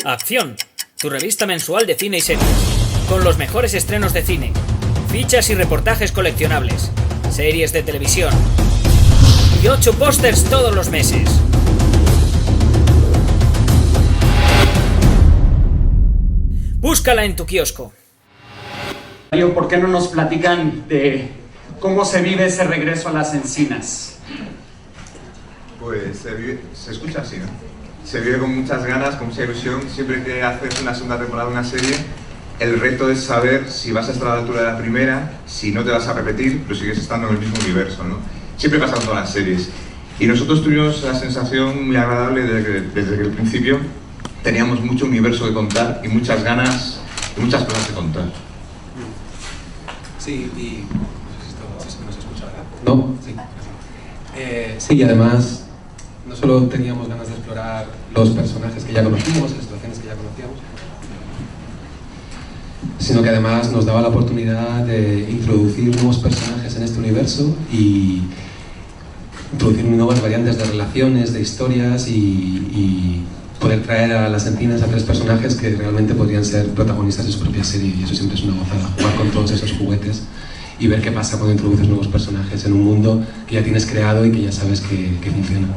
Acción, tu revista mensual de cine y series, con los mejores estrenos de cine, fichas y reportajes coleccionables, series de televisión y 8 pósters todos los meses. Búscala en tu kiosco. ¿Por qué no nos platican de cómo se vive ese regreso a las encinas? Pues se escucha así, ¿no? Se vive con muchas ganas, con mucha ilusión. Siempre que haces una segunda temporada de una serie, el reto es saber si vas a estar a la altura de la primera, si no te vas a repetir, pero sigues estando en el mismo universo, ¿no? Siempre pasa con todas las series. Y nosotros tuvimos la sensación muy agradable desde que el principio teníamos mucho universo de contar y muchas ganas y muchas cosas de contar. Sí, y no sé si nos escucha, ¿verdad? No. Sí. Sí, y además no solo teníamos ganas de explorar los personajes que ya conocíamos, las situaciones que ya conocíamos, sino que además nos daba la oportunidad de introducir nuevos personajes en este universo y introducir nuevas variantes de relaciones, de historias y poder traer a las encinas a 3 personajes que realmente podrían ser protagonistas de su propia serie, y eso siempre es una gozada, jugar con todos esos juguetes y ver qué pasa cuando introduces nuevos personajes en un mundo que ya tienes creado y que ya sabes que funciona.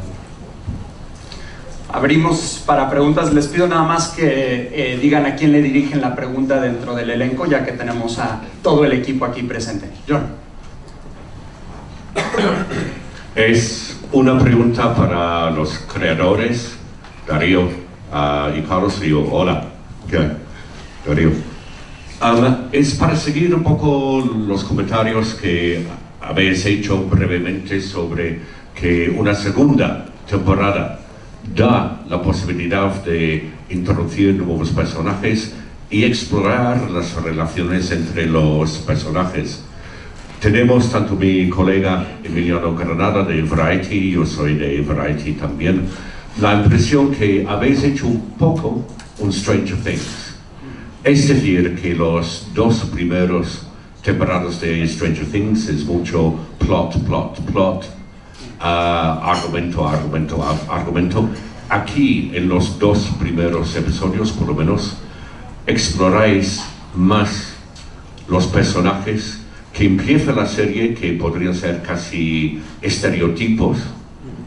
Abrimos para preguntas. Les pido nada más que digan a quién le dirigen la pregunta dentro del elenco, ya que tenemos a todo el equipo aquí presente. John. Es una pregunta para los creadores, Darío y Carlos. Hola, ¿qué? Darío. Es para seguir un poco los comentarios que habéis hecho brevemente sobre que una segunda temporada da la posibilidad de introducir nuevos personajes y explorar las relaciones entre los personajes. Tenemos tanto mi colega Emiliano Granada de Variety, yo soy de Variety también, la impresión que habéis hecho un poco un Stranger Things. Es decir, que los 2 primeros temporadas de Stranger Things es mucho plot, argumento. Aquí, en los 2 primeros episodios, por lo menos, exploráis más los personajes, que empieza la serie que podrían ser casi estereotipos,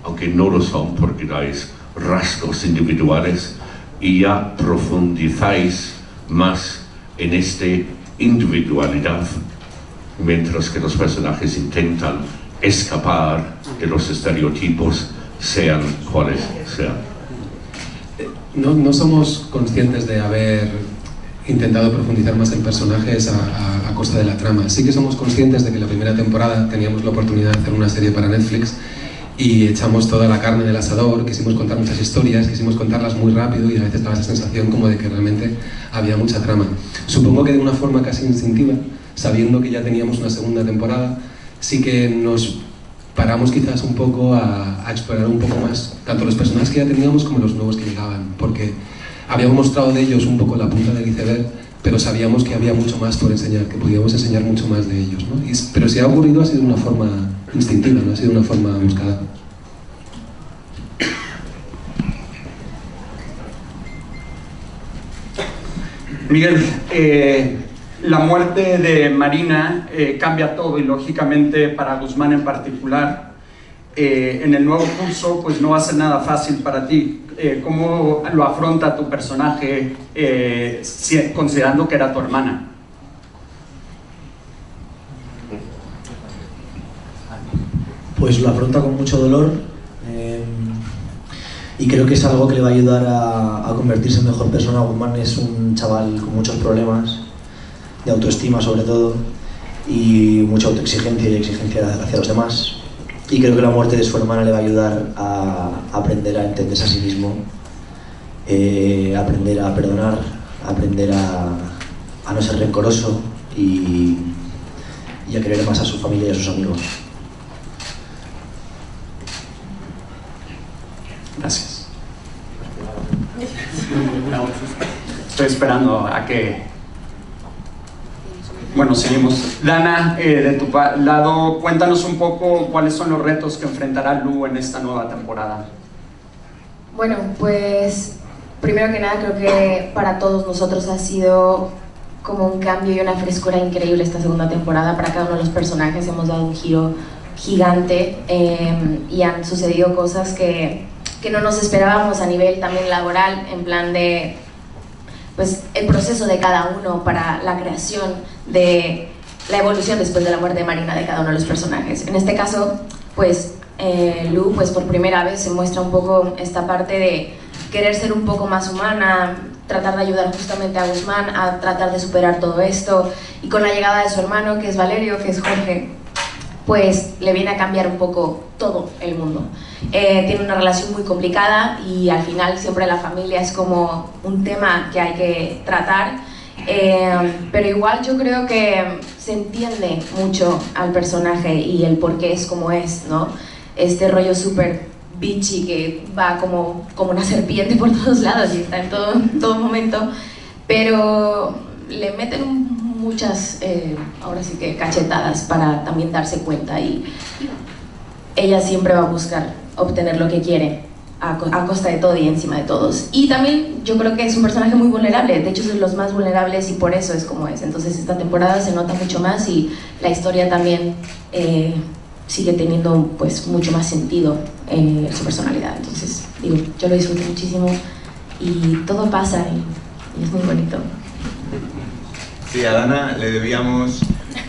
aunque no lo son porque dais rasgos individuales, y ya profundizáis más en esta individualidad, mientras que los personajes intentan escapar de los estereotipos, sean cuales sean. No somos conscientes de haber intentado profundizar más en personajes a costa de la trama. Sí que somos conscientes de que la primera temporada teníamos la oportunidad de hacer una serie para Netflix y echamos toda la carne del asador, quisimos contar muchas historias, quisimos contarlas muy rápido y a veces daba esa sensación como de que realmente había mucha trama. Supongo que de una forma casi instintiva, sabiendo que ya teníamos una segunda temporada, sí que nos paramos quizás un poco a explorar un poco más tanto los personajes que ya teníamos como los nuevos que llegaban, porque habíamos mostrado de ellos un poco la punta del iceberg, pero sabíamos que había mucho más por enseñar, que podíamos enseñar mucho más de ellos, ¿no? Pero si ha ocurrido ha sido de una forma instintiva, no ha sido de una forma buscada. Miguel, la muerte de Marina cambia todo y lógicamente para Guzmán en particular. En el nuevo curso pues no va a ser nada fácil para ti. ¿Cómo lo afronta tu personaje considerando que era tu hermana? Pues lo afronta con mucho dolor y creo que es algo que le va a ayudar a convertirse en mejor persona. Guzmán es un chaval con muchos problemas de autoestima sobre todo y mucha autoexigencia y exigencia hacia los demás, y creo que la muerte de su hermana le va a ayudar a aprender a entenderse a sí mismo, aprender a perdonar, aprender a no ser rencoroso y a querer más a su familia y a sus amigos. Gracias. Estoy esperando a que... Bueno, seguimos. Dana, de tu lado, cuéntanos un poco cuáles son los retos que enfrentará Lu en esta nueva temporada. Bueno, pues primero que nada creo que para todos nosotros ha sido como un cambio y una frescura increíble esta segunda temporada. Para cada uno de los personajes hemos dado un giro gigante y han sucedido cosas que no nos esperábamos a nivel también laboral, en plan de pues el proceso de cada uno para la creación de la evolución después de la muerte de Marina de cada uno de los personajes. En este caso, pues Lu, pues por primera vez se muestra un poco esta parte de querer ser un poco más humana, tratar de ayudar justamente a Guzmán a tratar de superar todo esto, y con la llegada de su hermano, que es Valerio, que es Jorge, pues le viene a cambiar un poco todo el mundo. Tiene una relación muy complicada y al final siempre la familia es como un tema que hay que tratar, pero igual yo creo que se entiende mucho al personaje y el por qué es como es, ¿no? Este rollo súper bitchy que va como una serpiente por todos lados y está en todo momento, pero le meten muchas, ahora sí que cachetadas para también darse cuenta, y ella siempre va a buscar obtener lo que quiere a costa de todo y encima de todos. Y también yo creo que es un personaje muy vulnerable, de hecho es de los más vulnerables y por eso es como es. Entonces esta temporada se nota mucho más y la historia también sigue teniendo pues mucho más sentido en su personalidad. Entonces digo, yo lo disfruto muchísimo y todo pasa y es muy bonito. Sí, a Dana le debíamos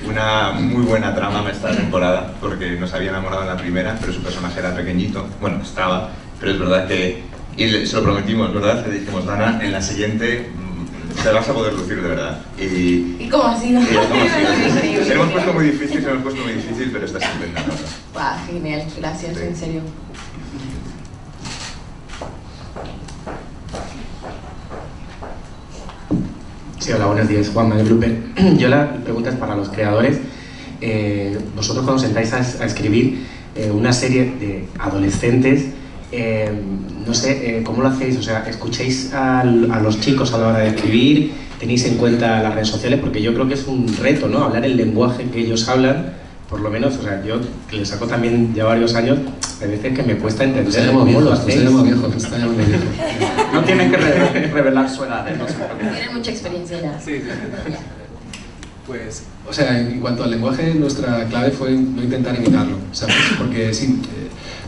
una muy buena trama esta temporada, porque nos había enamorado en la primera, pero su personaje era pequeñito, bueno, estaba, pero es verdad que, y se lo prometimos, ¿verdad? Le dijimos, Dana, en la siguiente te vas a poder lucir de verdad. ¿Y cómo ha sido? Se lo hemos puesto muy difícil, pero está estupenda, ¿verdad? Wow, genial, gracias, sí. En serio. Sí, hola, buenos días, Juan de Blooper. Yo la pregunta es para los creadores. Vosotros cuando sentáis a escribir una serie de adolescentes, no sé, ¿cómo lo hacéis? O sea, ¿escucháis a los chicos a la hora de escribir? ¿Tenéis en cuenta las redes sociales? Porque yo creo que es un reto, ¿no? Hablar el lenguaje que ellos hablan, por lo menos, o sea, yo que le saco también ya varios años, hay veces que me cuesta entender. Seremos viejos, No tienen que revelar su edad, no se preocupen. Tienen mucha experiencia ya. Sí. Pues, o sea, en cuanto al lenguaje, nuestra clave fue no intentar imitarlo, ¿sabes? Porque sí,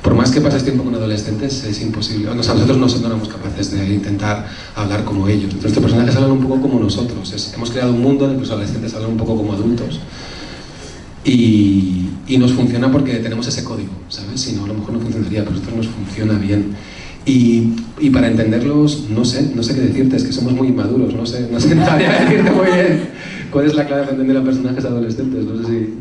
por más que pases tiempo con adolescentes, es imposible. O sea, nosotros no éramos capaces de intentar hablar como ellos. Nuestros personajes hablan un poco como nosotros. Hemos creado un mundo en el que los adolescentes hablan un poco como adultos. Y nos funciona porque tenemos ese código, ¿sabes? Si no, a lo mejor no funcionaría, pero a nosotros nos funciona bien. Y para entenderlos, no sé qué decirte, es que somos muy inmaduros, no sé todavía decirte muy bien cuál es la clave para entender a personajes adolescentes, no sé si...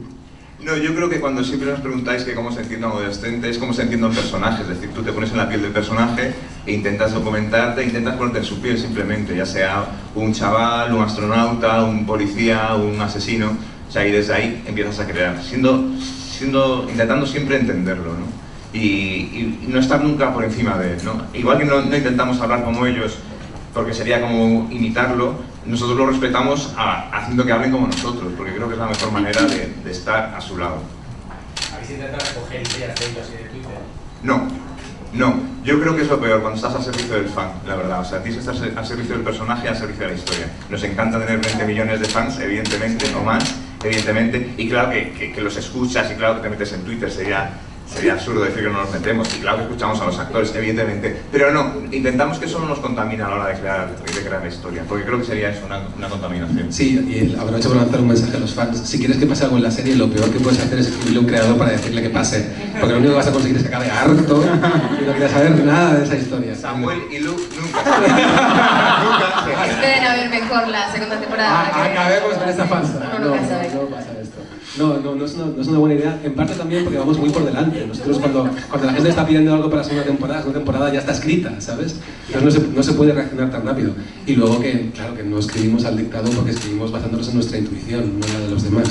No, yo creo que cuando siempre nos preguntáis que cómo se entiende a un adolescente, es cómo se entiende a un personaje, es decir, tú te pones en la piel del personaje e intentas documentarte, intentas ponerte en su piel simplemente, ya sea un chaval, un astronauta, un policía, un asesino, o sea, y desde ahí empiezas a crear, intentando siempre entenderlo, ¿no? Y no estar nunca por encima de él, ¿no? Igual que no intentamos hablar como ellos, porque sería como imitarlo, nosotros lo respetamos haciendo que hablen como nosotros, porque creo que es la mejor manera de estar a su lado. ¿Habéis intentado recoger ideas de ellos y de Twitter? No, yo creo que es lo peor cuando estás al servicio del fan, la verdad. O sea, tienes que estar al servicio del personaje y al servicio de la historia. Nos encanta tener 20 millones de fans, evidentemente, o más, evidentemente, y claro que los escuchas y claro que te metes en Twitter, sería absurdo decir que no nos metemos, y claro que escuchamos a los actores, evidentemente, pero no, intentamos que eso no nos contamine a la hora de crear la historia, porque creo que sería eso, una contaminación. Sí, y aprovecho para lanzar un mensaje a los fans. Si quieres que pase algo en la serie, lo peor que puedes hacer es escribirle a un creador para decirle que pase, porque lo único que vas a conseguir es que acabe harto y no quieras saber nada de esa historia. Samuel y Lu nunca Esperen a ver mejor la segunda temporada. Acabemos con esta falsa. No pasa esto. No es una buena idea, en parte también porque vamos muy por delante. Nosotros cuando la gente está pidiendo algo para la segunda temporada ya está escrita, ¿sabes? Entonces no se puede reaccionar tan rápido. Y luego que, claro, que no escribimos al dictado porque escribimos basándonos en nuestra intuición, no en la de los demás.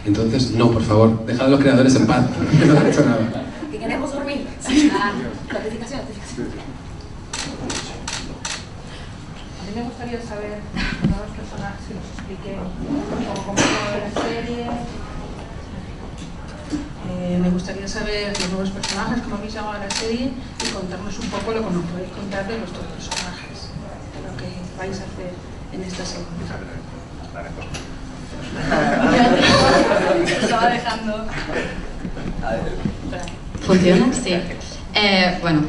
Entonces no, por favor, dejad a los creadores en paz, que no han hecho nada. Que queremos dormir. Notificación. A mí me gustaría saber los personajes que nos expliquen cómo fue la serie. Me gustaría saber los nuevos personajes, cómo habéis llamado a la serie y contarnos un poco lo que nos podéis contar de vuestros personajes. vais a hacer en esta serie. Estaba dejando. ¿Funciona? Sí. Bueno,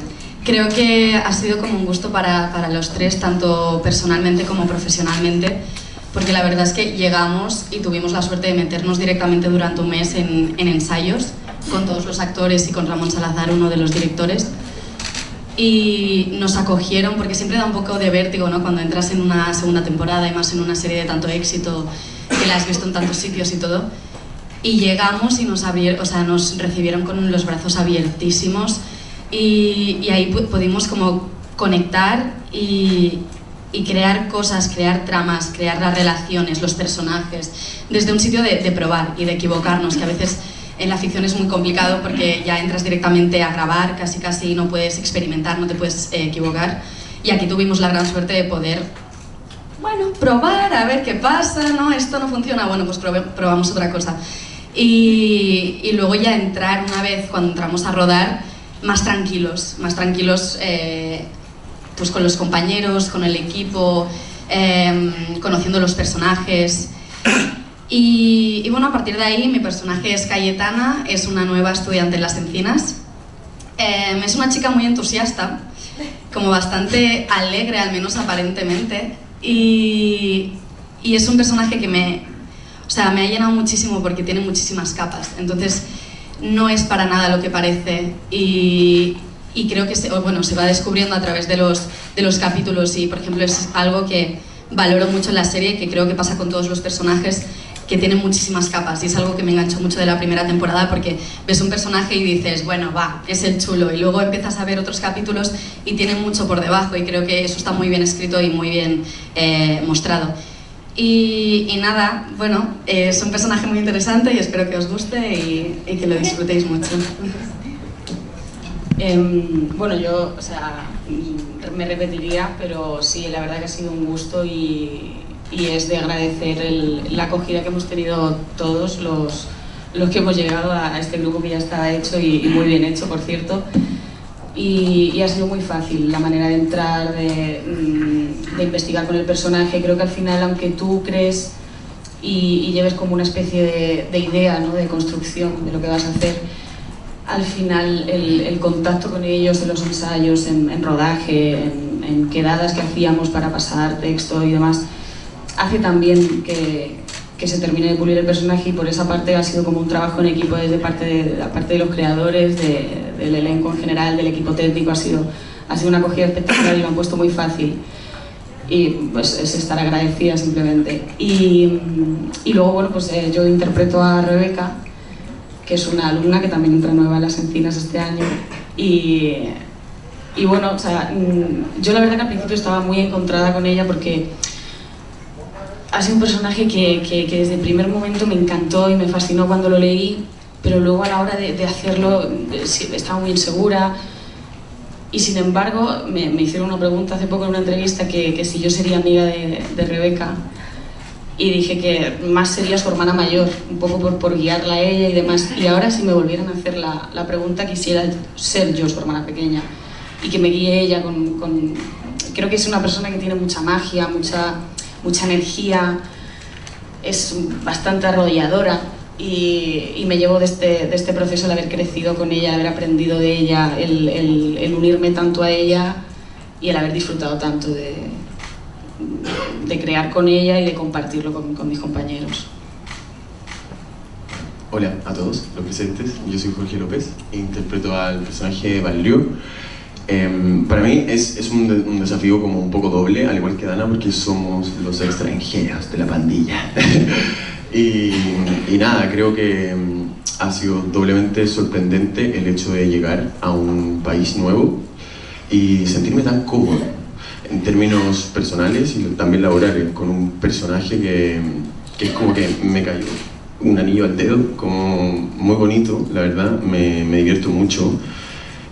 creo que ha sido como un gusto para los tres, tanto personalmente como profesionalmente, porque la verdad es que llegamos y tuvimos la suerte de meternos directamente durante un mes en ensayos con todos los actores y con Ramón Salazar, uno de los directores, y nos acogieron, porque siempre da un poco de vértigo, ¿no?, cuando entras en una segunda temporada y más en una serie de tanto éxito que la has visto en tantos sitios y todo. Y llegamos y nos recibieron con los brazos abiertísimos y ahí pudimos como conectar y crear cosas, crear tramas, crear las relaciones, los personajes, desde un sitio de probar y de equivocarnos, que a veces en la ficción es muy complicado porque ya entras directamente a grabar, casi no puedes experimentar, no te puedes equivocar. Y aquí tuvimos la gran suerte de poder, bueno, probar, a ver qué pasa, ¿no? Esto no funciona, bueno, pues probamos otra cosa. Y luego ya entrar una vez, cuando entramos a rodar, más tranquilos, pues con los compañeros, con el equipo, conociendo los personajes. Y bueno, a partir de ahí mi personaje es Cayetana, es una nueva estudiante en Las Encinas. Es una chica muy entusiasta, como bastante alegre, al menos aparentemente, y es un personaje que me ha llenado muchísimo porque tiene muchísimas capas, entonces no es para nada lo que parece, y creo que se va descubriendo a través de los capítulos, y por ejemplo es algo que valoro mucho en la serie, que creo que pasa con todos los personajes, que tienen muchísimas capas, y es algo que me enganchó mucho de la primera temporada, porque ves un personaje y dices, bueno, va, es el chulo, y luego empiezas a ver otros capítulos y tiene mucho por debajo, y creo que eso está muy bien escrito y muy bien mostrado. Y nada, bueno, es un personaje muy interesante y espero que os guste y que lo disfrutéis mucho. Bueno, yo, me repetiría, pero sí, la verdad que ha sido un gusto y es de agradecer la acogida que hemos tenido todos los que hemos llegado a este grupo, que ya está hecho y muy bien hecho, por cierto. Y ha sido muy fácil la manera de entrar, de investigar con el personaje. Creo que al final, aunque tú crees y lleves como una especie de idea, ¿no?, de construcción de lo que vas a hacer, al final el contacto con ellos en los ensayos, en rodaje, en quedadas que hacíamos para pasar texto y demás, hace también que se termine de pulir el personaje, y por esa parte ha sido como un trabajo en equipo desde parte de los creadores, del elenco en general, del equipo técnico. Ha sido una acogida espectacular y lo han puesto muy fácil, y pues es estar agradecida simplemente. Y luego, bueno, pues yo interpreto a Rebeca, que es una alumna que también entra nueva en Las Encinas este año, y bueno, yo la verdad que al principio estaba muy encontrada con ella, porque ha sido un personaje que desde el primer momento me encantó y me fascinó cuando lo leí, pero luego a la hora de hacerlo estaba muy insegura, y sin embargo me hicieron una pregunta hace poco en una entrevista que si yo sería amiga de Rebeca, y dije que más sería su hermana mayor, un poco por guiarla a ella y demás, y ahora si me volvieran a hacer la pregunta, quisiera ser yo su hermana pequeña y que me guíe ella creo que es una persona que tiene mucha magia, mucha energía, es bastante arrolladora, y me llevo de este proceso de haber crecido con ella, de haber aprendido de ella, el unirme tanto a ella y el haber disfrutado tanto de crear con ella y de compartirlo con mis compañeros. Hola a todos los presentes, yo soy Jorge López e interpreto al personaje Valerio. Para mí es un desafío como un poco doble, al igual que Dana, porque somos los extranjeros de la pandilla. y nada, creo que ha sido doblemente sorprendente el hecho de llegar a un país nuevo y sentirme tan cómodo en términos personales y también laborales, con un personaje que es como que me cayó un anillo al dedo, como muy bonito, la verdad, me divierto mucho.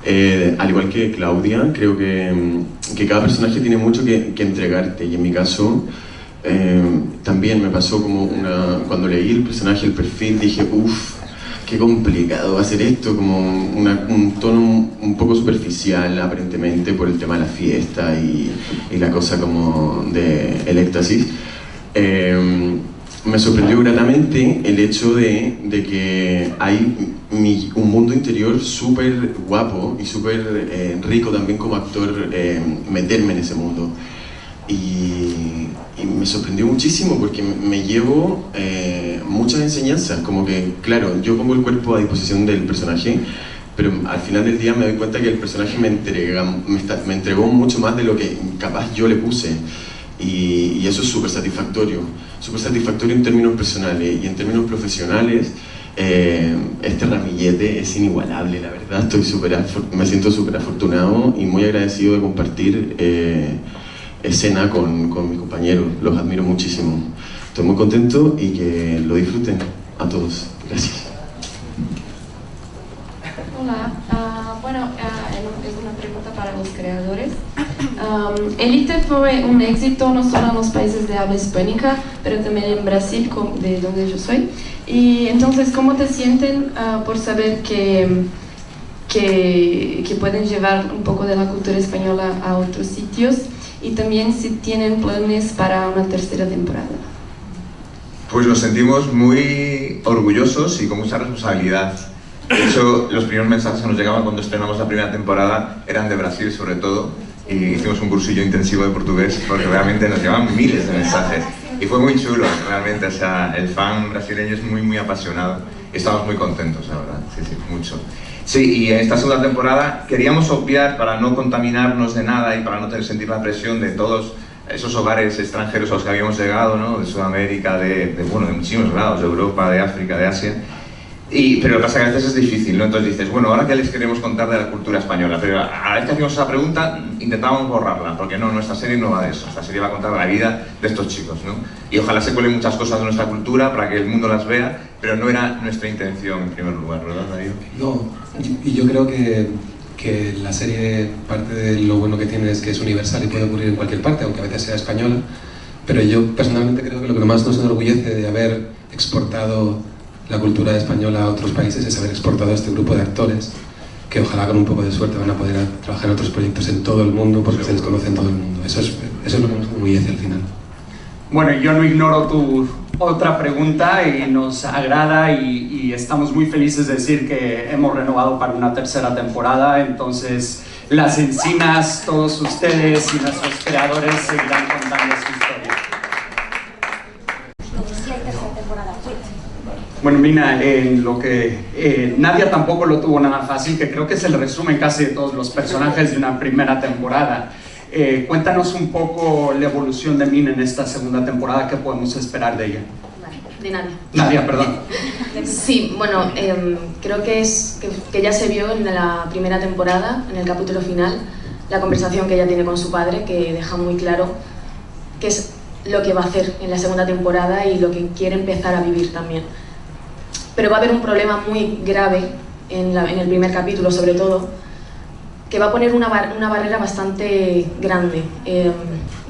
Al igual que Claudia, creo que cada personaje tiene mucho que entregarte, y en mi caso también me pasó como cuando leí el personaje, el perfil, dije, uff, qué complicado va a ser esto, como un tono un poco superficial aparentemente por el tema de la fiesta y la cosa como de el éxtasis. Me sorprendió gratamente el hecho de que hay un mundo interior súper guapo y súper rico también como actor, meterme en ese mundo. Y me sorprendió muchísimo porque me llevo muchas enseñanzas, como que, claro, yo pongo el cuerpo a disposición del personaje, pero al final del día me doy cuenta que el personaje me entregó mucho más de lo que capaz yo le puse. Y eso es súper satisfactorio en términos personales, y en términos profesionales este ramillete es inigualable, la verdad. Me siento súper afortunado y muy agradecido de compartir escena con mis compañeros, los admiro muchísimo. Estoy muy contento y que lo disfruten a todos. Gracias. Hola, es una pregunta para los creadores. Elite fue un éxito no solo en los países de habla hispánica, pero también en Brasil, de donde yo soy. Y entonces, ¿cómo te sienten por saber que pueden llevar un poco de la cultura española a otros sitios? Y también si tienen planes para una tercera temporada. Pues nos sentimos muy orgullosos y con mucha responsabilidad. De hecho, los primeros mensajes que nos llegaban cuando estrenamos la primera temporada eran de Brasil, sobre todo, y hicimos un cursillo intensivo de portugués porque realmente nos llegaban miles de mensajes. Y fue muy chulo, realmente, o sea, el fan brasileño es muy, muy apasionado. Y estamos muy contentos, la verdad, sí, mucho. Sí, y en esta segunda temporada queríamos obviar, para no contaminarnos de nada y para no sentir la presión de todos esos hogares extranjeros a los que habíamos llegado, ¿no? De Sudamérica, de muchísimos lados, de Europa, de África, de Asia. Pero lo que pasa es que a veces es difícil, ¿no? Entonces dices, bueno, ahora que les queremos contar de la cultura española, pero a la vez que hacíamos esa pregunta intentábamos borrarla, porque no, nuestra serie no va de eso, esta serie va a contar la vida de estos chicos, ¿no? Y ojalá se cuelen muchas cosas de nuestra cultura para que el mundo las vea, pero no era nuestra intención en primer lugar, ¿verdad, Darío? No, y yo creo que la serie, parte de lo bueno que tiene es que es universal y puede ocurrir en cualquier parte, aunque a veces sea española, pero yo personalmente creo que lo que más nos enorgullece de haber exportado la cultura española a otros países es haber exportado a este grupo de actores que ojalá con un poco de suerte van a poder trabajar en otros proyectos en todo el mundo porque se les conoce en todo el mundo. Eso es lo que nos enorgullece al final. Bueno, yo no ignoro tu otra pregunta y nos agrada y estamos muy felices de decir que hemos renovado para una tercera temporada, entonces las encinas, todos ustedes y nuestros creadores seguirán contando su historia. Bueno, Mina, en lo que Nadia tampoco lo tuvo nada fácil, que creo que es el resumen casi de todos los personajes de una primera temporada. Cuéntanos un poco la evolución de Mina en esta segunda temporada, ¿qué podemos esperar de ella? De Nadia. Nadia, perdón. Sí, bueno, creo que ya se vio en la primera temporada, en el capítulo final, la conversación que ella tiene con su padre, que deja muy claro qué es lo que va a hacer en la segunda temporada y lo que quiere empezar a vivir también. Pero va a haber un problema muy grave en el primer capítulo, sobre todo, que va a poner una barrera bastante grande.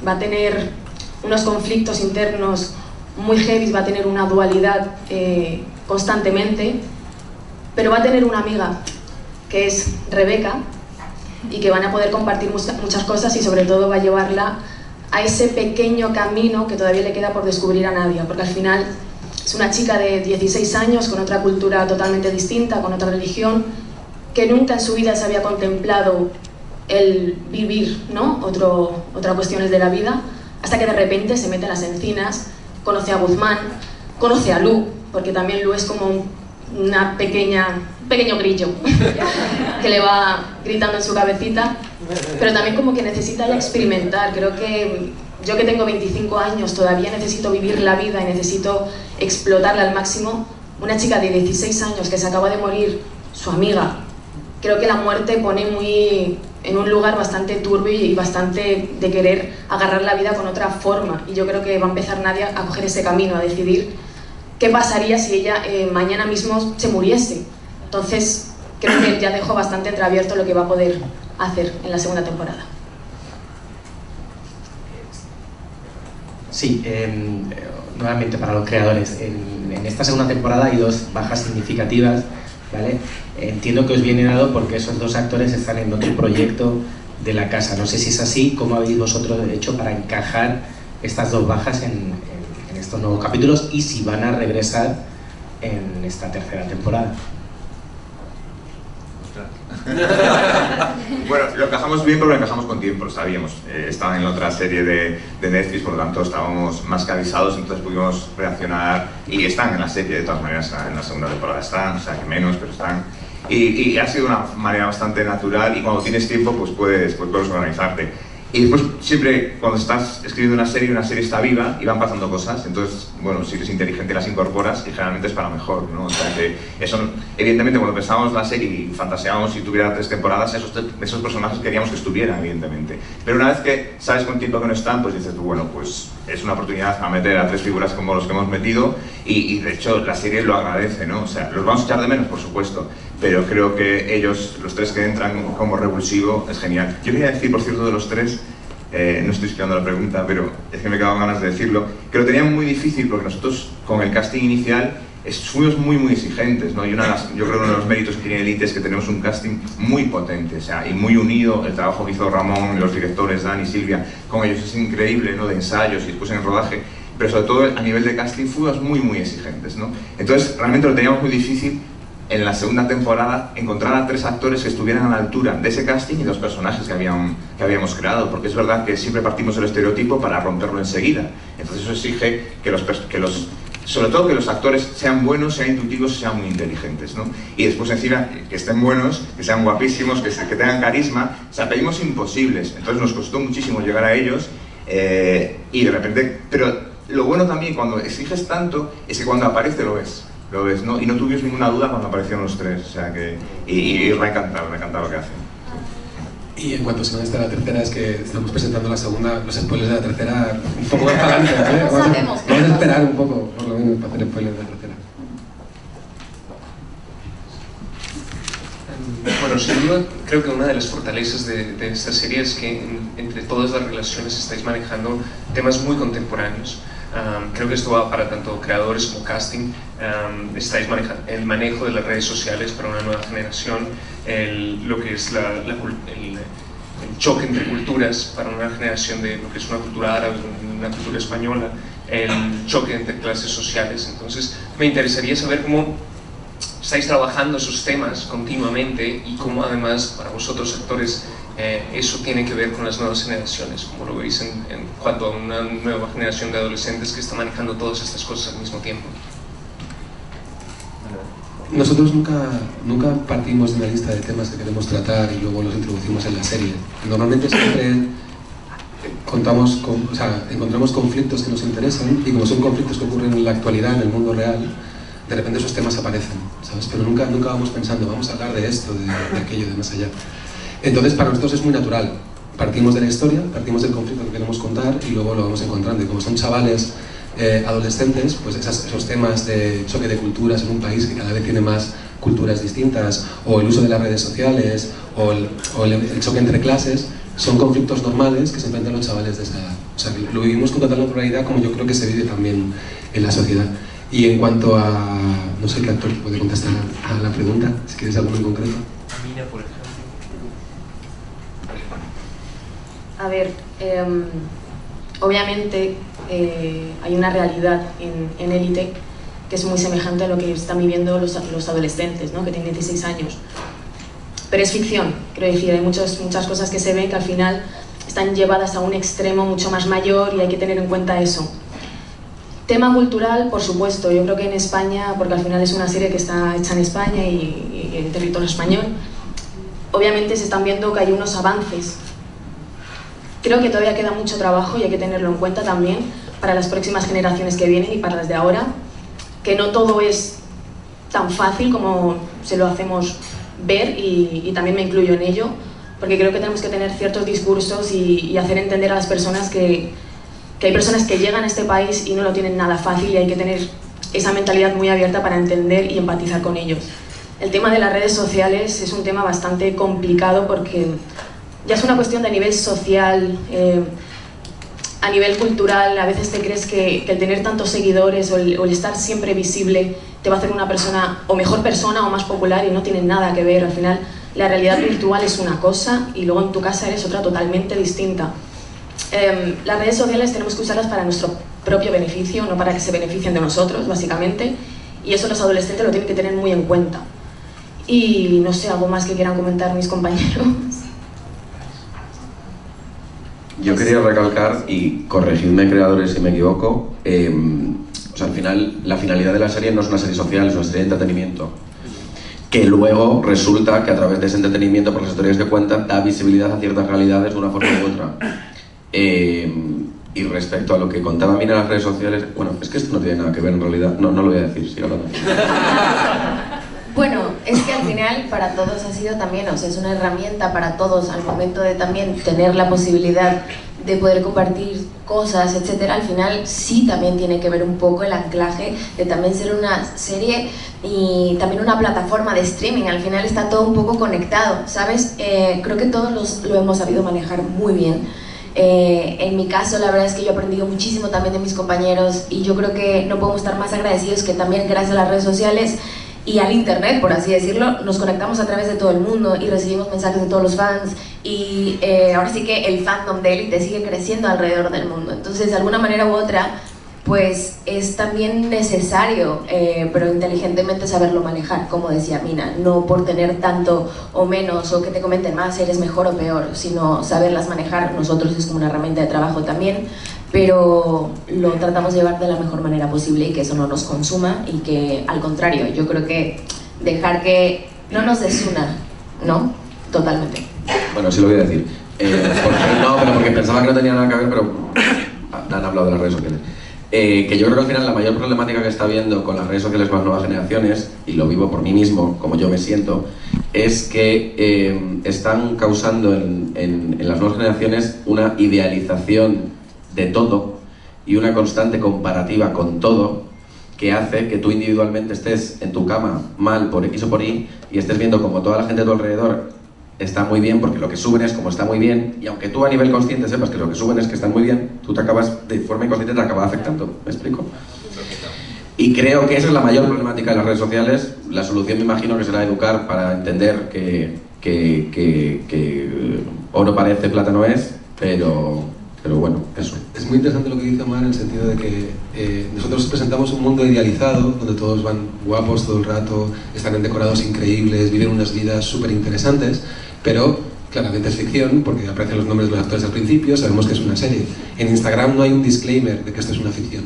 Va a tener unos conflictos internos muy heavy, va a tener una dualidad constantemente, pero va a tener una amiga que es Rebeca y que van a poder compartir muchas cosas y sobre todo va a llevarla a ese pequeño camino que todavía le queda por descubrir a Nadia, porque al final es una chica de 16 años con otra cultura totalmente distinta, con otra religión, que nunca en su vida se había contemplado el vivir, ¿no? Otras cuestiones de la vida, hasta que de repente se mete en las encinas, conoce a Guzmán, conoce a Lu, porque también Lu es como un pequeño grillo que le va gritando en su cabecita, pero también como que necesita ya experimentar. Creo que yo, que tengo 25 años, todavía necesito vivir la vida y necesito explotarla al máximo. Una chica de 16 años que se acaba de morir su amiga, creo que la muerte pone en un lugar bastante turbio y bastante de querer agarrar la vida con otra forma, y yo creo que va a empezar Nadia a coger ese camino, a decidir qué pasaría si ella mañana mismo se muriese. Entonces creo que ya dejó bastante entreabierto lo que va a poder hacer en la segunda temporada. Sí, nuevamente para los creadores, en esta segunda temporada hay 2 bajas significativas, ¿vale? Entiendo que os viene dado porque esos 2 actores están en otro proyecto de la casa. No sé si es así, ¿cómo habéis vosotros hecho para encajar estas 2 bajas en estos nuevos capítulos y si van a regresar en esta tercera temporada? Bueno, lo encajamos bien, pero lo encajamos con tiempo, lo sabíamos. Estaban en la otra serie de Netflix, por lo tanto estábamos más que avisados, entonces pudimos reaccionar y están en la serie, de todas maneras, en la segunda temporada están, o sea que menos, pero están. Y ha sido una manera bastante natural y cuando tienes tiempo pues puedes organizarte. Y después siempre cuando estás escribiendo una serie está viva y van pasando cosas, entonces, bueno, si eres inteligente las incorporas y generalmente es para mejor, ¿no? O sea que eso, evidentemente cuando pensábamos la serie y fantaseábamos si tuviera 3 temporadas, esos personajes queríamos que estuvieran, evidentemente. Pero una vez que sabes con tiempo que no están, pues dices tú, bueno, pues es una oportunidad a meter a 3 figuras como los que hemos metido y de hecho la serie lo agradece, ¿no? O sea, los vamos a echar de menos, por supuesto, pero creo que ellos, los 3 que entran como revulsivo, es genial. Yo quería decir, por cierto, de los 3, no estoy explicando la pregunta, pero es que me quedaban ganas de decirlo, que lo tenían muy difícil porque nosotros con el casting inicial fuimos muy exigentes, ¿no? Y yo creo que uno de los méritos que tiene Elite es que tenemos un casting muy potente, o sea, y muy unido. El trabajo que hizo Ramón, los directores, Dani, Silvia, con ellos es increíble, ¿no? De ensayos y después en el rodaje, pero sobre todo a nivel de casting fuimos muy exigentes, ¿no? Entonces realmente lo teníamos muy difícil en la segunda temporada encontrar a 3 actores que estuvieran a la altura de ese casting y de los personajes que habíamos creado, porque es verdad que siempre partimos del estereotipo para romperlo enseguida. Entonces eso exige sobre todo que los actores sean buenos, sean intuitivos y sean muy inteligentes, ¿no? Y después encima que estén buenos, que sean guapísimos, que tengan carisma. O sea, pedimos imposibles, entonces nos costó muchísimo llegar a ellos y de repente, pero lo bueno también cuando exiges tanto es que cuando aparece lo ves, ¿no? Y no tuvimos ninguna duda cuando aparecieron los 3, o sea que y me ha encantado lo que hacen. Y en cuanto se nos está la tercera, es que estamos presentando la segunda, los spoilers de la tercera un poco más para adelante, ¿eh? Vamos a esperar un poco, por lo menos, para hacer spoilers de la tercera. Bueno, sin duda, creo que una de las fortalezas de esta serie es que entre todas las relaciones estáis manejando temas muy contemporáneos. Creo que esto va para tanto creadores como casting. Estáis manejando el manejo de las redes sociales para una nueva generación, lo que es el choque entre culturas para una generación de lo que es una cultura árabe y una cultura española, el choque entre clases sociales. Entonces me interesaría saber cómo estáis trabajando esos temas continuamente y cómo además para vosotros actores eso tiene que ver con las nuevas generaciones, como lo veis en cuanto a una nueva generación de adolescentes que está manejando todas estas cosas al mismo tiempo. Nosotros nunca partimos de una lista de temas que queremos tratar y luego los introducimos en la serie. Normalmente siempre encontramos conflictos que nos interesan y como son conflictos que ocurren en la actualidad, en el mundo real, de repente esos temas aparecen, ¿sabes? Pero nunca vamos pensando, vamos a hablar de esto, de aquello, de más allá. Entonces para nosotros es muy natural, partimos de la historia, partimos del conflicto que queremos contar y luego lo vamos encontrando. Y como son chavales adolescentes, pues esos temas de choque de culturas en un país que cada vez tiene más culturas distintas, o el uso de las redes sociales, o el choque entre clases, son conflictos normales que se enfrentan los chavales de esa edad. O sea, lo vivimos con total naturalidad como yo creo que se vive también en la sociedad. Y en cuanto a... no sé qué actor puede contestar a la pregunta, si quieres algo en concreto. Mina, por ejemplo. A ver, obviamente hay una realidad en Elite que es muy semejante a lo que están viviendo los adolescentes, ¿no? Que tienen 16 años. Pero es ficción, quiero decir, hay muchas cosas que se ven que al final están llevadas a un extremo mucho más mayor y hay que tener en cuenta eso. Tema cultural, por supuesto, yo creo que en España, porque al final es una serie que está hecha en España y en territorio español, obviamente se están viendo que hay unos avances. Creo que todavía queda mucho trabajo y hay que tenerlo en cuenta también para las próximas generaciones que vienen y para las de ahora, que no todo es tan fácil como se lo hacemos ver y también me incluyo en ello, porque creo que tenemos que tener ciertos discursos y hacer entender a las personas que hay personas que llegan a este país y no lo tienen nada fácil y hay que tener esa mentalidad muy abierta para entender y empatizar con ellos. El tema de las redes sociales es un tema bastante complicado porque ya es una cuestión de nivel social, a nivel cultural a veces te crees que el tener tantos seguidores o el estar siempre visible te va a hacer una persona o mejor persona o más popular, y no tiene nada que ver. Al final la realidad virtual es una cosa y luego en tu casa eres otra totalmente distinta. Las redes sociales tenemos que usarlas para nuestro propio beneficio, no para que se beneficien de nosotros, básicamente, y eso los adolescentes lo tienen que tener muy en cuenta. Y no sé, algo más que quieran comentar mis compañeros. Yo quería recalcar, y corregidme creadores si me equivoco, o sea, al final la finalidad de la serie no es una serie social, es una serie de entretenimiento, que luego resulta que a través de ese entretenimiento, por las historias que cuentan, da visibilidad a ciertas realidades de una forma u otra. Y respecto a lo que contaba Mina en las redes sociales, bueno, es que esto no tiene nada que ver en realidad, no lo voy a decir, sigo hablando. Bueno, es que al final para todos ha sido también, o sea, es una herramienta para todos al momento de también tener la posibilidad de poder compartir cosas, etcétera. Al final sí también tiene que ver un poco el anclaje de también ser una serie y también una plataforma de streaming. Al final está todo un poco conectado, ¿sabes? Creo que todos lo hemos sabido manejar muy bien. En mi caso, la verdad es que yo he aprendido muchísimo también de mis compañeros, y yo creo que no podemos estar más agradecidos que también gracias a las redes sociales y al internet, por así decirlo, nos conectamos a través de todo el mundo y recibimos mensajes de todos los fans, y ahora sí que el fandom de Élite sigue creciendo alrededor del mundo. Entonces, de alguna manera u otra, pues es también necesario, pero inteligentemente saberlo manejar, como decía Mina, no por tener tanto o menos, o que te comenten más, eres mejor o peor, sino saberlas manejar. Nosotros es como una herramienta de trabajo también, pero lo tratamos de llevar de la mejor manera posible y que eso no nos consuma, y que al contrario, yo creo que dejar que no nos desuna, ¿no? Totalmente. Bueno, sí lo voy a decir. Porque pensaba que no tenía nada que ver, pero han hablado de las redes sociales. Que yo creo que al final la mayor problemática que está habiendo con las redes sociales con las nuevas generaciones, y lo vivo por mí mismo, como yo me siento, es que están causando en las nuevas generaciones una idealización de todo y una constante comparativa con todo, que hace que tú individualmente estés en tu cama mal por X o por Y y estés viendo como toda la gente a tu alrededor está muy bien, porque lo que suben es como está muy bien, y aunque tú a nivel consciente sepas que lo que suben es que están muy bien, tú te acabas, de forma inconsciente te acaba afectando. ¿Me explico? Y creo que esa es la mayor problemática de las redes sociales. La solución me imagino que será educar para entender que oro parece, plata no es, pero bueno, eso. Es muy interesante lo que dice Omar, en el sentido de que nosotros presentamos un mundo idealizado, donde todos van guapos todo el rato, están en decorados increíbles, viven unas vidas súper interesantes, pero claramente es ficción, porque aparecen los nombres de los actores al principio, sabemos que es una serie. En Instagram no hay un disclaimer de que esto es una ficción,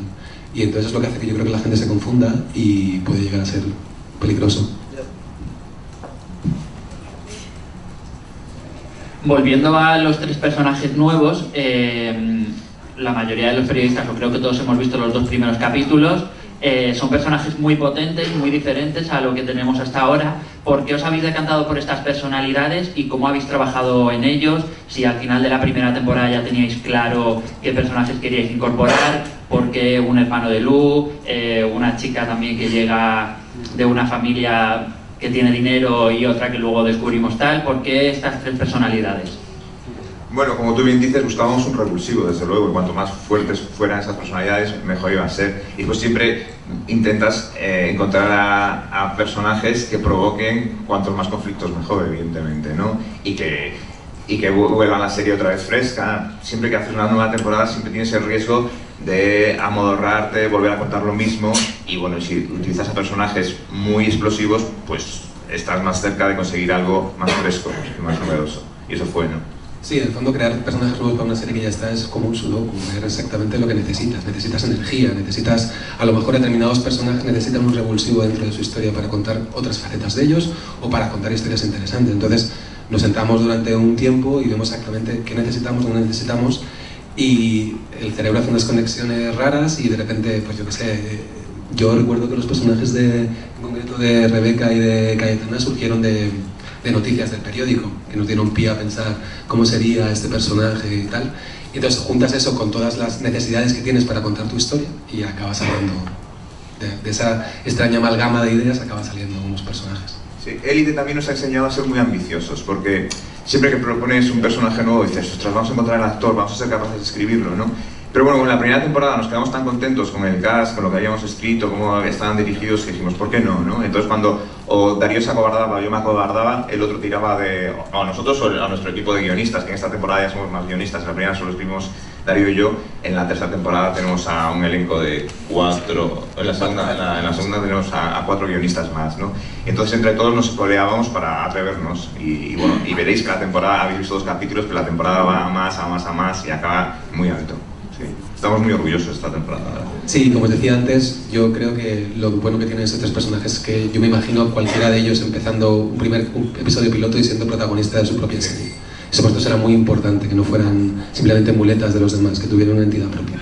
y entonces es lo que hace que yo creo que la gente se confunda y puede llegar a ser peligroso. Volviendo a los tres personajes nuevos, la mayoría de los periodistas, o creo que todos hemos visto los dos primeros capítulos, son personajes muy potentes, muy diferentes a lo que tenemos hasta ahora. ¿Por qué os habéis decantado por estas personalidades y cómo habéis trabajado en ellos? Si al final de la primera temporada ya teníais claro qué personajes queríais incorporar, ¿por qué un hermano de Lu, una chica también que llega de una familia que tiene dinero y otra que luego descubrimos tal? ¿Por qué estas tres personalidades? Bueno, como tú bien dices, buscábamos un revulsivo, desde luego, y cuanto más fuertes fueran esas personalidades, mejor iban a ser. Y pues siempre intentas encontrar a personajes que provoquen cuantos más conflictos mejor, evidentemente, ¿no? Y que vuelvan la serie otra vez fresca. Siempre que haces una nueva temporada siempre tienes el riesgo de amodorrarte, volver a contar lo mismo, y bueno, si utilizas a personajes muy explosivos, pues estás más cerca de conseguir algo más fresco y más novedoso. Y eso fue, ¿no? Sí, en el fondo crear personajes nuevos para una serie que ya está es como un sudoku, ver exactamente lo que necesitas. Necesitas energía, necesitas, a lo mejor determinados personajes necesitan un revulsivo dentro de su historia para contar otras facetas de ellos o para contar historias interesantes. Entonces nos sentamos durante un tiempo y vemos exactamente qué necesitamos, dónde necesitamos, y el cerebro hace unas conexiones raras y de repente, pues yo qué sé, yo recuerdo que los personajes en concreto de Rebeca y de Cayetana surgieron de noticias del periódico, que nos dieron pie a pensar cómo sería este personaje y tal. Y entonces juntas eso con todas las necesidades que tienes para contar tu historia y acabas saliendo de esa extraña amalgama de ideas, acaban saliendo unos personajes. Sí, Élite también nos ha enseñado a ser muy ambiciosos, porque siempre que propones un personaje nuevo dices, ostras, vamos a encontrar al actor, vamos a ser capaces de escribirlo, ¿no? Pero bueno, con la primera temporada nos quedamos tan contentos con el cast, con lo que habíamos escrito, cómo estaban dirigidos, que dijimos, ¿por qué no? Entonces cuando o Darío se acobardaba o yo me acobardaba, el otro tiraba a nosotros o a nuestro equipo de guionistas, que en esta temporada ya somos más guionistas. En la primera solo escribimos Darío y yo, en la tercera temporada tenemos a un elenco de 4, en la segunda tenemos a 4 guionistas más, ¿no? Entonces entre todos nos peleábamos para atrevernos y bueno, y veréis que la temporada, habéis visto 2 capítulos, pero la temporada va a más y acaba muy alto. Sí. Estamos muy orgullosos de esta temporada. Sí, como os decía antes, yo creo que lo bueno que tienen estos 3 personajes es que yo me imagino a cualquiera de ellos empezando un episodio piloto y siendo protagonista de su propia serie. Eso por esto será muy importante, que no fueran simplemente muletas de los demás, que tuvieran una entidad propia.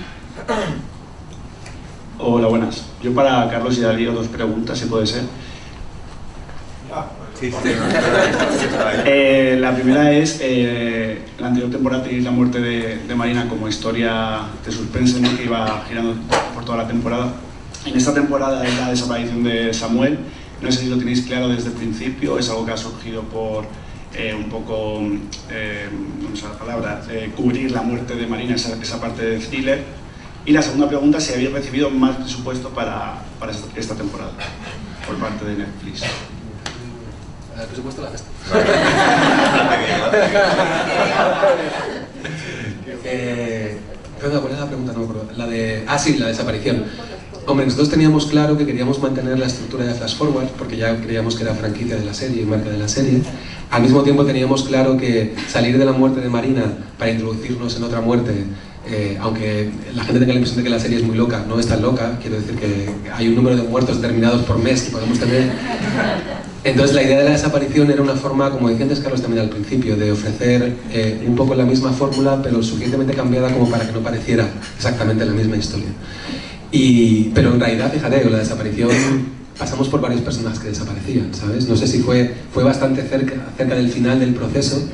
Hola, buenas. Yo para Carlos y Darío 2 preguntas, si puede ser. La primera es, la anterior temporada tenéis la muerte de Marina como historia de suspense, ¿no?, que iba girando por toda la temporada. En esta temporada es la desaparición de Samuel. No sé si lo tenéis claro desde el principio, es algo que ha surgido por un poco, no sé la palabra, cubrir la muerte de Marina, esa parte del thriller. Y la segunda pregunta, si habéis recibido más presupuesto para esta temporada por parte de Netflix. El presupuesto la gesta. ¿Cuál es la pregunta? No me acuerdo. Sí, la desaparición. Hombre, nosotros teníamos claro que queríamos mantener la estructura de Flash Forward, porque ya creíamos que era franquicia de la serie y marca de la serie. Al mismo tiempo teníamos claro que salir de la muerte de Marina para introducirnos en otra muerte, aunque la gente tenga la impresión de que la serie es muy loca, no es tan loca. Quiero decir que hay un número de muertos determinados por mes que podemos tener. Entonces la idea de la desaparición era una forma, como decía antes Carlos también al principio, de ofrecer un poco la misma fórmula, pero suficientemente cambiada como para que no pareciera exactamente la misma historia. Pero en realidad, fíjate, la desaparición, pasamos por varios personajes que desaparecían, ¿sabes? No sé si fue bastante cerca del final del proceso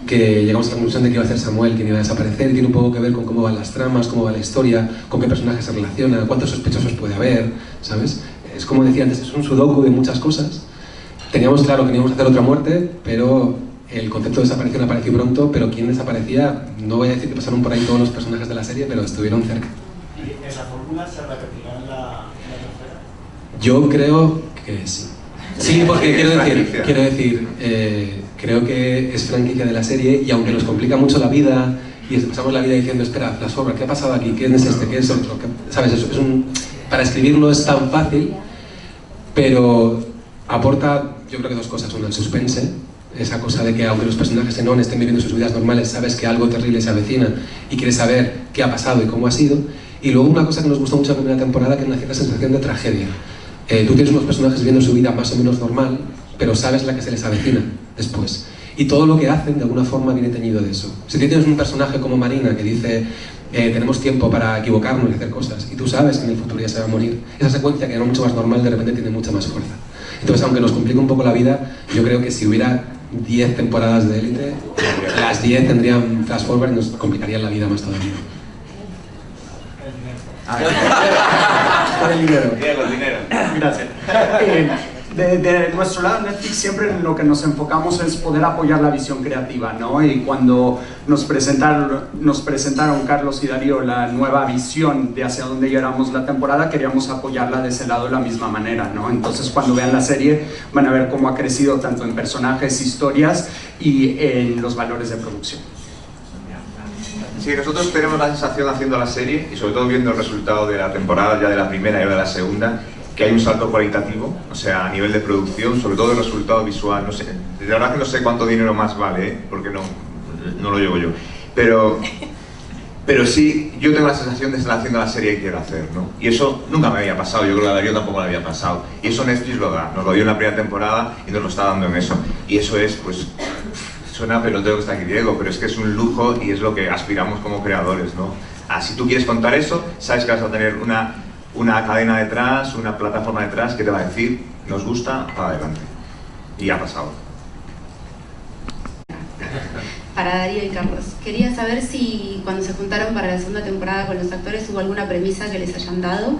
que llegamos a la conclusión de que iba a ser Samuel quien iba a desaparecer, y tiene un poco que ver con cómo van las tramas, cómo va la historia, con qué personajes se relacionan, cuántos sospechosos puede haber, ¿sabes? Es como decía antes, es un sudoku de muchas cosas. Teníamos claro que íbamos a hacer otra muerte, pero el concepto de desaparición apareció pronto, pero quien desaparecía, no voy a decir que pasaron por ahí todos los personajes de la serie, pero estuvieron cerca. ¿Y esa fórmula se repetirá en la tercera? Yo creo que sí. Sí, porque quiero decir, creo que es franquicia de la serie, y aunque nos complica mucho la vida y pasamos la vida diciendo, espera, Flash Forward, ¿qué ha pasado aquí? ¿Quién es este? ¿Qué es otro? ¿Sabes? Para escribirlo es tan fácil, pero aporta, yo creo que 2 cosas. Una, el suspense, esa cosa de que aunque los personajes en On estén viviendo sus vidas normales, sabes que algo terrible se avecina y quieres saber qué ha pasado y cómo ha sido. Y luego una cosa que nos gustó mucho en la primera temporada, que es una cierta sensación de tragedia. Tú tienes unos personajes viviendo su vida más o menos normal, pero sabes la que se les avecina después. Y todo lo que hacen, de alguna forma, viene teñido de eso. Si tienes un personaje como Marina que dice tenemos tiempo para equivocarnos y hacer cosas, y tú sabes que en el futuro ya se va a morir, esa secuencia que era mucho más normal, de repente tiene mucha más fuerza. Entonces, aunque nos complique un poco la vida, yo creo que si hubiera 10 temporadas de Élite, las 10 tendrían Flash Forward y nos complicarían la vida más todavía. Por el dinero. Gracias. De nuestro lado, Netflix, siempre en lo que nos enfocamos es poder apoyar la visión creativa, ¿no? Y cuando nos presentaron Carlos y Darío la nueva visión de hacia dónde llevamos la temporada, queríamos apoyarla de ese lado de la misma manera, ¿no? Entonces, cuando vean la serie, van a ver cómo ha crecido tanto en personajes, historias y en los valores de producción. Sí, nosotros tenemos la sensación haciendo la serie, y sobre todo viendo el resultado de la temporada, ya de la primera y ahora de la segunda, que hay un salto cualitativo, o sea, a nivel de producción, sobre todo el resultado visual. No sé, de verdad que no sé cuánto dinero más vale, porque no lo llevo yo. Pero sí, yo tengo la sensación de estar haciendo la serie que quiero hacer, ¿no? Y eso nunca me había pasado, yo creo que a Darío tampoco le había pasado. Y eso Netflix lo da, nos lo dio en la primera temporada y nos lo está dando en eso. Y eso es, pues, suena peloteo que está aquí Diego, pero es que es un lujo y es lo que aspiramos como creadores, ¿no? Si tú quieres contar eso, sabes que vas a tener una cadena detrás, una plataforma detrás que te va a decir, nos gusta, para adelante. Y ha pasado. Para Darío y Carlos, quería saber si cuando se juntaron para la segunda temporada con los actores hubo alguna premisa que les hayan dado,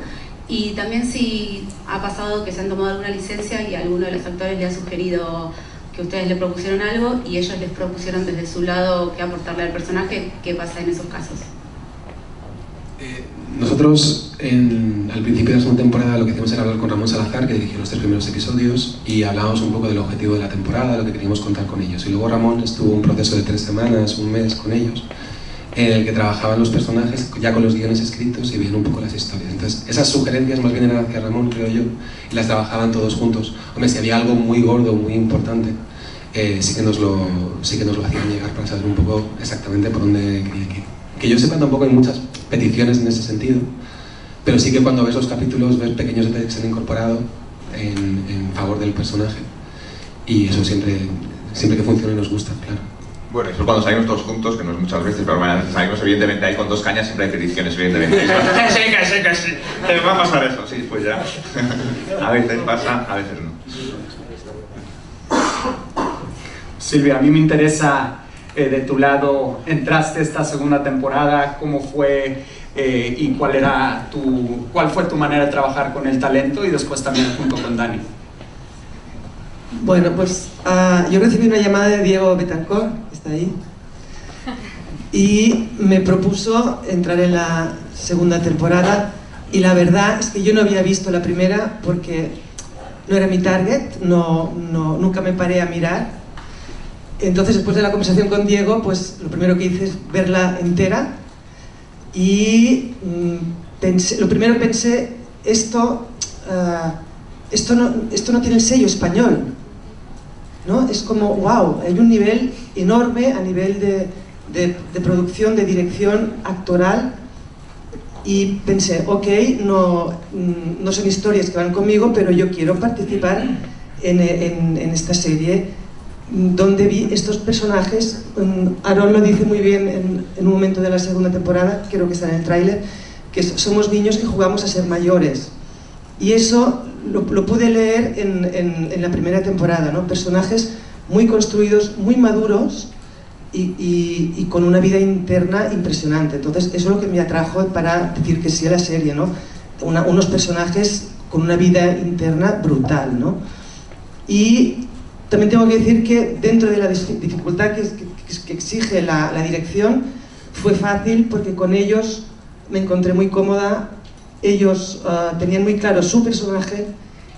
y también si ha pasado que se han tomado alguna licencia y alguno de los actores le ha sugerido que ustedes le propusieron algo y ellos les propusieron desde su lado qué aportarle al personaje. ¿Qué pasa en esos casos? Nosotros al principio de la segunda temporada lo que hicimos era hablar con Ramón Salazar, que dirigió los 3 primeros episodios, y hablábamos un poco del objetivo de la temporada, lo que queríamos contar con ellos. Y luego Ramón estuvo un proceso de 3 semanas, un mes con ellos, en el que trabajaban los personajes ya con los guiones escritos y veían un poco las historias. Entonces esas sugerencias más bien eran hacia Ramón, creo yo, y las trabajaban todos juntos. Hombre, si había algo muy gordo, muy importante, sí que nos lo hacían llegar para saber un poco exactamente por dónde quería ir. Que yo sepa, tampoco hay muchas peticiones en ese sentido, pero sí que cuando ves los capítulos ves pequeños detalles que se han incorporado en favor del personaje, y eso siempre que funciona nos gusta, claro. Bueno, eso cuando salimos todos juntos, que no es muchas veces, pero bueno, salimos evidentemente ahí con 2 cañas, siempre hay peticiones, evidentemente. Sí, te va a pasar eso, sí, pues ya. A veces pasa, a veces no. Silvia, a mí me interesa, de tu lado, entraste esta segunda temporada, ¿cómo fue y cuál fue tu manera de trabajar con el talento y después también junto con Dani? Bueno, pues yo recibí una llamada de Diego Betancourt, que está ahí, y me propuso entrar en la segunda temporada, y la verdad es que yo no había visto la primera porque no era mi target, nunca me paré a mirar. Entonces, después de la conversación con Diego, pues lo primero que hice es verla entera, y pensé, esto no tiene el sello español, ¿no? Es como, wow, hay un nivel enorme a nivel de producción, de dirección actoral, y pensé, ok, no son historias que van conmigo, pero yo quiero participar en esta serie donde vi estos personajes. Aaron lo dice muy bien en un momento de la segunda temporada, creo que está en el tráiler, que somos niños que jugamos a ser mayores, y eso lo pude leer en la primera temporada, ¿no? Personajes muy construidos, muy maduros y con una vida interna impresionante. Entonces eso es lo que me atrajo para decir que sí a la serie, ¿no? Unos personajes con una vida interna brutal, ¿no? Y también tengo que decir que dentro de la dificultad que exige la dirección, fue fácil porque con ellos me encontré muy cómoda. Ellos tenían muy claro su personaje,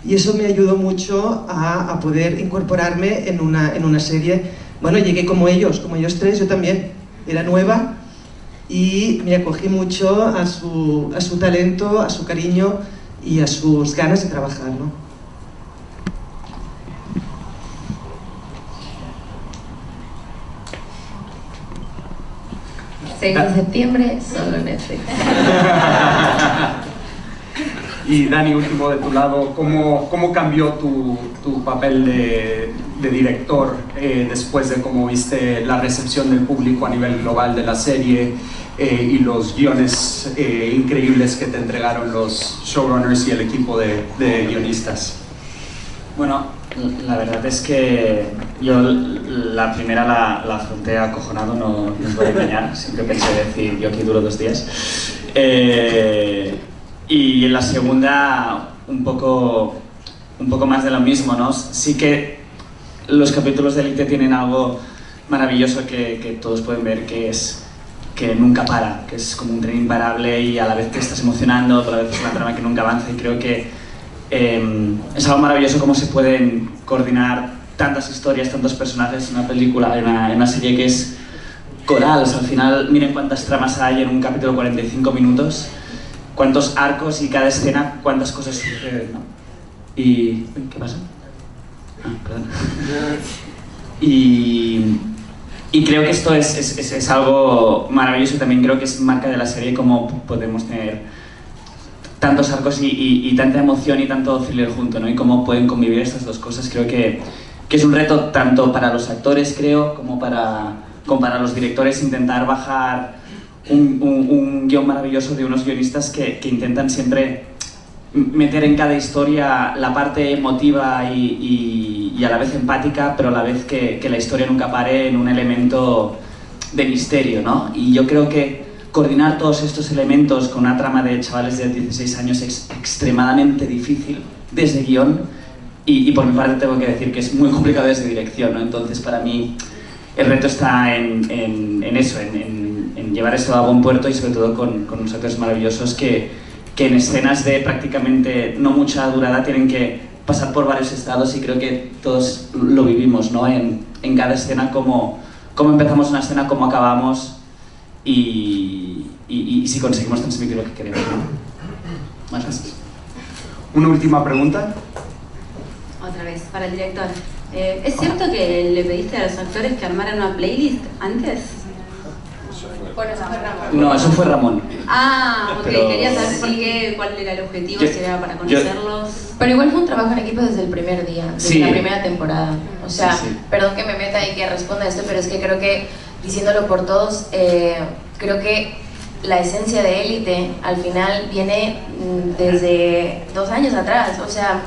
y eso me ayudó mucho a poder incorporarme en una serie. Bueno, llegué como ellos 3, yo también era nueva, y me acogí mucho a su talento, a su cariño y a sus ganas de trabajar, ¿no? 6 de septiembre, solo en Netflix. Y Dani, último de tu lado, ¿cómo cambió tu papel de director después de cómo viste la recepción del público a nivel global de la serie y los guiones increíbles que te entregaron los showrunners y el equipo de guionistas? Bueno, la verdad es que yo la primera la afronté acojonado, no os voy a engañar, siempre pensé decir, yo aquí duro 2 días. Y en la segunda un poco más de lo mismo, ¿no? Sí que los capítulos de Elite tienen algo maravilloso que todos pueden ver, que es que nunca para, que es como un tren imparable y a la vez te estás emocionando, pero a la vez es una trama que nunca avanza, y creo que es algo maravilloso cómo se pueden coordinar tantas historias, tantos personajes en una película, en una serie que es coral. O sea, al final, miren cuántas tramas hay en un capítulo de 45 minutos, cuántos arcos, y cada escena, cuántas cosas suceden, ¿no? Y... ¿qué pasa? Perdón. Y creo que esto es algo maravilloso, y también creo que es marca de la serie, cómo podemos tener tantos arcos y tanta emoción y tanto thriller junto, ¿no? Y cómo pueden convivir estas dos cosas. Creo que es un reto tanto para los actores, creo, como para los directores, intentar bajar un guión maravilloso de unos guionistas que intentan siempre meter en cada historia la parte emotiva y a la vez empática, pero a la vez que la historia nunca pare en un elemento de misterio, ¿no? Y yo creo que coordinar todos estos elementos con una trama de chavales de 16 años es extremadamente difícil desde guión, y por mi parte tengo que decir que es muy complicado desde dirección, ¿no? Entonces para mí el reto está en eso, en llevar esto a buen puerto y sobre todo con unos actores maravillosos que en escenas de prácticamente no mucha durada tienen que pasar por varios estados, y creo que todos lo vivimos, ¿no? En cada escena, cómo empezamos una escena, cómo acabamos y si conseguimos transmitir lo que queremos, ¿no? Más gracias. Una última pregunta. Otra vez, para el director. ¿Es cierto que le pediste a los actores que armaran una playlist antes? Bueno, eso fue Ramón. No, eso fue Ramón. Ah, ok, Pero... quería saber cuál era el objetivo, si era para conocerlos. Pero igual fue un trabajo en equipo desde el primer día, desde Sí. la primera temporada. O sea, Sí, sí. perdón que me meta y que responda a esto, pero es que creo que, diciéndolo por todos, creo que la esencia de Élite al final viene desde 2 años atrás. O sea,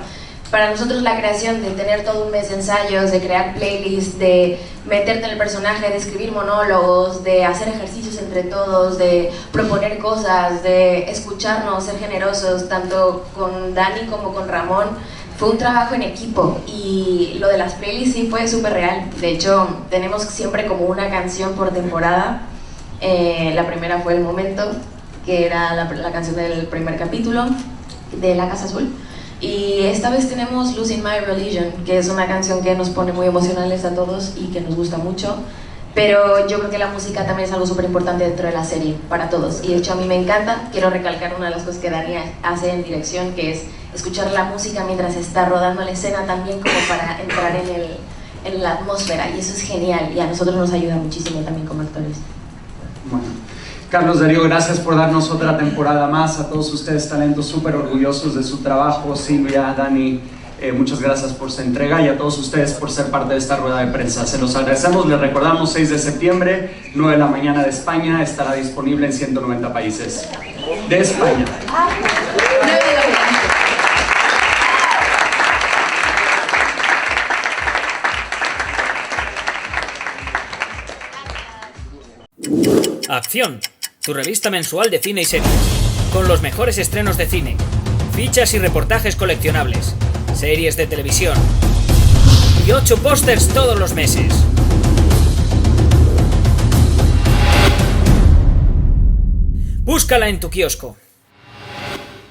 para nosotros la creación de tener todo un mes de ensayos, de crear playlists, de meterte en el personaje, de escribir monólogos, de hacer ejercicios entre todos, de proponer cosas, de escucharnos, ser generosos, tanto con Dani como con Ramón, fue un trabajo en equipo. Y lo de las playlists sí fue súper real. De hecho, tenemos siempre como una canción por temporada. La primera fue El Momento, que era la canción del primer capítulo de La Casa Azul. Y esta vez tenemos Losing My Religion, que es una canción que nos pone muy emocionales a todos y que nos gusta mucho. Pero yo creo que la música también es algo súper importante dentro de la serie, para todos. Y de hecho a mí me encanta. Quiero recalcar una de las cosas que Dani hace en dirección, que es escuchar la música mientras está rodando la escena, también como para entrar en la atmósfera. Y eso es genial, y a nosotros nos ayuda muchísimo también como actores. Bueno, Carlos, Darío, gracias por darnos otra temporada más. A todos ustedes, talentos súper orgullosos de su trabajo. Silvia, Dani, muchas gracias por su entrega, y a todos ustedes por ser parte de esta rueda de prensa. Se los agradecemos. Les recordamos, 6 de septiembre, 9 de la mañana de España. Estará disponible en 190 países de España. Acción, tu revista mensual de cine y series, con los mejores estrenos de cine, fichas y reportajes coleccionables, series de televisión y 8 pósters todos los meses. Búscala en tu kiosco.